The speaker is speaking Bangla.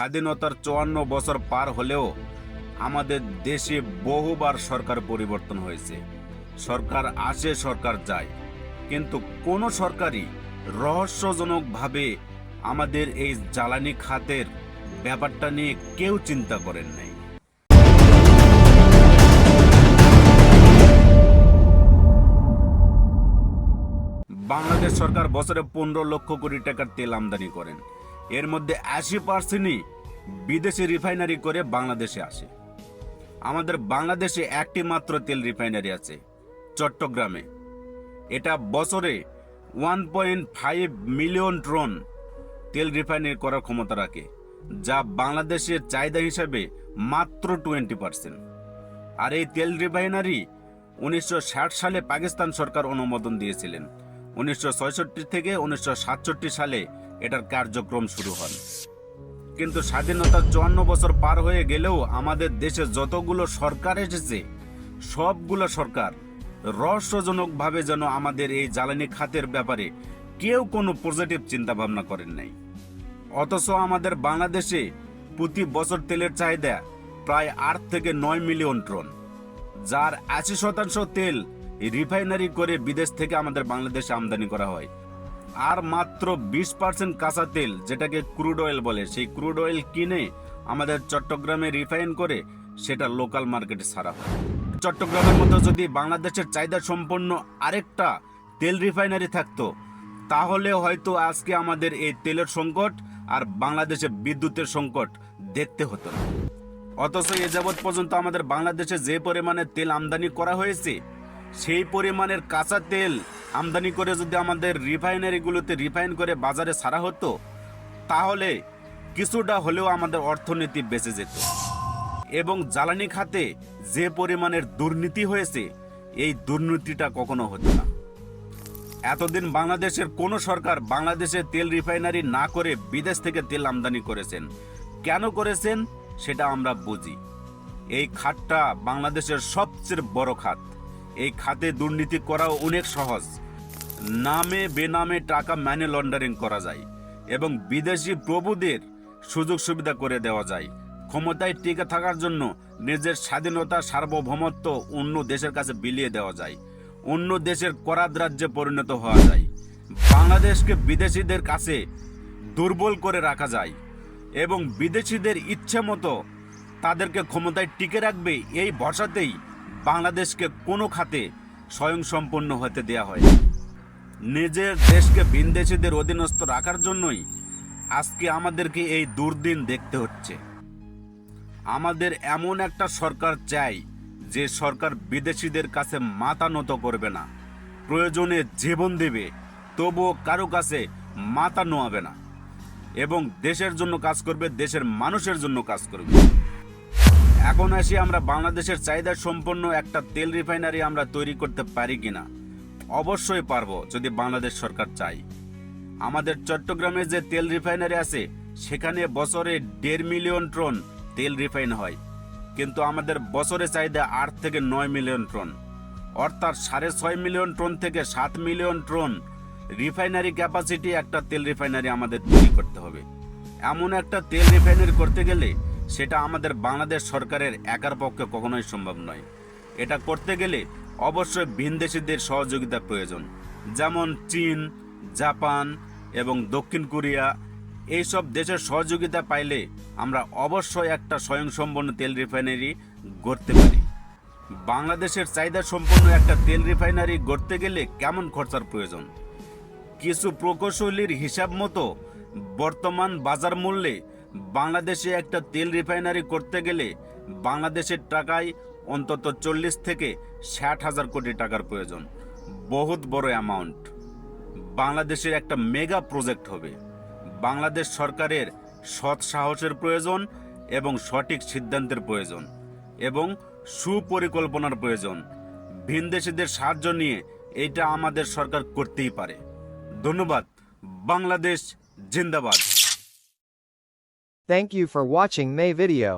স্বাধীনতার 54 বছর পার হলেও আমাদের দেশে বহুবার সরকার পরিবর্তন হয়েছে। সরকার আসে, সরকার যায়, কিন্তু কোন সরকারই রহস্যজনকভাবে আমাদের এই জ্বালানি খাতের ব্যাপারটা নিয়ে কেউ চিন্তা করেন নাই। বাংলাদেশ সরকার বছরে 15 লক্ষ কোটি টাকার তেল আমদানি করেন। এর মধ্যে 80%ই বিদেশি রিফাইনারি করে বাংলাদেশে আসে। আমাদের বাংলাদেশে একটি মাত্র তেল রিফাইনারি আছে, চট্টগ্রামে। এটা বছরে 1.5 মিলিয়ন টন তেল রিফাইনারি করার ক্ষমতা রাখে, যা বাংলাদেশের চাহিদা হিসাবে মাত্র 20%। আর এই তেল রিফাইনারি 1960 সালে পাকিস্তান সরকার অনুমোদন দিয়েছিলেন। 1966 থেকে 1967 সালে এটার কার্যক্রম শুরু হয়। কিন্তু স্বাধীনতার 54 বছর পার হয়ে গেলেও আমাদের দেশে যতগুলো সরকার এসেছে, সবগুলো সরকার রহস্যজনকভাবে যেন আমাদের এই জ্বালানি খাতের ব্যাপারে কেউ কোনো পজিটিভ চিন্তা ভাবনা করেন নাই। অথচ আমাদের বাংলাদেশে প্রতি বছর তেলের চাহিদা প্রায় 8 থেকে 9 মিলিয়ন টন, যার 80% তেল রিফাইনারি করে বিদেশ থেকে আমাদের বাংলাদেশে আমদানি করা হয়। আর মাত্র 20% কাঁচা তেল, যেটাকে ক্রুড অয়েল বলে, সেই ক্রুড অয়েল কিনে আমাদের চট্টগ্রামে রিফাইন করে সেটা লোকাল মার্কেটে ছাড়া হয়। চট্টগ্রামের মধ্যে যদি বাংলাদেশের চাহিদা সম্পন্ন আরেকটা তেল রিফাইনারি থাকতো, তাহলে হয়তো আজকে আমাদের এই তেলের সংকট আর বাংলাদেশে বিদ্যুতের সংকট দেখতে হতো না। অথচ এ যাবৎ পর্যন্ত আমাদের বাংলাদেশে যে পরিমাণে তেল আমদানি করা হয়েছে, সেই পরিমাণের কাঁচা তেল আমদানি করে যদি আমাদের রিফাইনারিগুলোতে রিফাইন করে বাজারে ছাড়া হতো, তাহলে কিছুটা হলেও আমাদের অর্থনীতি বেঁচে যেত। এবং জ্বালানি খাতে যে পরিমাণের দুর্নীতি হয়েছে, এই দুর্নীতিটা কখনো হতো না। এতদিন বাংলাদেশের কোন সরকার বাংলাদেশে তেল রিফাইনারি না করে বিদেশ থেকে তেল আমদানি করেছেন। কেন করেছেন সেটা আমরা বুঝি। এই খাতটা বাংলাদেশের সবচেয়ে বড় খাত। এই খাতে দুর্নীতি করাও অনেক সহজ। নামে বেনামে টাকা মানি লন্ডারিং করা যায় এবং বিদেশি প্রভুদের সুযোগ সুবিধা করে দেওয়া যায়। ক্ষমতায় টিকে থাকার জন্য নিজের স্বাধীনতা, সার্বভৌমত্ব অন্য দেশের কাছে বিলিয়ে দেওয়া যায়। অন্য দেশের করাত রাজ্যে পরিণত হওয়া যায়। বাংলাদেশকে বিদেশিদের কাছে দুর্বল করে রাখা যায় এবং বিদেশিদের ইচ্ছে মতো তাদেরকে ক্ষমতায় টিকে রাখবে, এই ভরসাতেই বাংলাদেশকে কোনো খাতে স্বয়ংসম্পন্ন হতে দেয়া হয়। নিজের দেশকে ভিনদেশিদের অধীনস্থ রাখার জন্যই আজকে আমাদেরকে এই দুর্দিন দেখতে হচ্ছে। আমাদের এমন একটা সরকার চাই যে সরকার বিদেশিদের কাছে মাথা নত করবে না, প্রয়োজনে জীবন দেবে, তবুও কারো কাছে মাথা নোয়াবে না এবং দেশের জন্য কাজ করবে, দেশের মানুষের জন্য কাজ করবে। এখন আসি আমরা বাংলাদেশের চাহিদা সম্পন্ন একটা তেল রিফাইনারি আমরা তৈরি করতে পারি কিনা। অবশ্যই পারবো, যদি বাংলাদেশ সরকার চাই। আমাদের চট্টগ্রামে যে তেল রিফাইনারি আছে, সেখানে বছরে 1.5 মিলিয়ন টন তেল রিফাইন হয়, কিন্তু আমাদের বছরে চাহিদা 8 থেকে 9 মিলিয়ন টন, অর্থাৎ 6.5 মিলিয়ন টন থেকে 7 মিলিয়ন টন রিফাইনারি ক্যাপাসিটি একটা তেল রিফাইনারি আমাদের তৈরি করতে হবে। এমন একটা তেল রিফাইনারি করতে গেলে সেটা আমাদের বাংলাদেশ সরকারের একার পক্ষে কখনোই সম্ভব নয়। এটা করতে গেলে অবশ্যই ভিনদেশিদের সহযোগিতা প্রয়োজন, যেমন চীন, জাপান এবং দক্ষিণ কোরিয়া। এইসব দেশের সহযোগিতা পাইলে আমরা অবশ্যই একটা স্বয়ংসম্পন্ন তেল রিফাইনারি গড়তে পারি। বাংলাদেশের চাহিদা সম্পন্ন একটা তেল রিফাইনারি গড়তে গেলে কেমন খরচার প্রয়োজন? কিছু প্রকৌশলীর হিসাব মতো বর্তমান বাজার মূল্যে বাংলাদেশে একটা তেল রিফাইনারি করতে গেলে বাংলাদেশের টাকায় অন্তত 40 থেকে 60 হাজার কোটি টাকার প্রয়োজন। বহুত বড় অ্যামাউন্ট। বাংলাদেশের একটা মেগা প্রজেক্ট হবে। বাংলাদেশ সরকারের সৎ সাহসের প্রয়োজন এবং সঠিক সিদ্ধান্তের প্রয়োজন এবং সুপরিকল্পনার প্রয়োজন। ভিনদেশিদের সাহায্য নিয়ে এটা আমাদের সরকার করতেই পারে। ধন্যবাদ। বাংলাদেশ জিন্দাবাদ। Thank you for watching my video.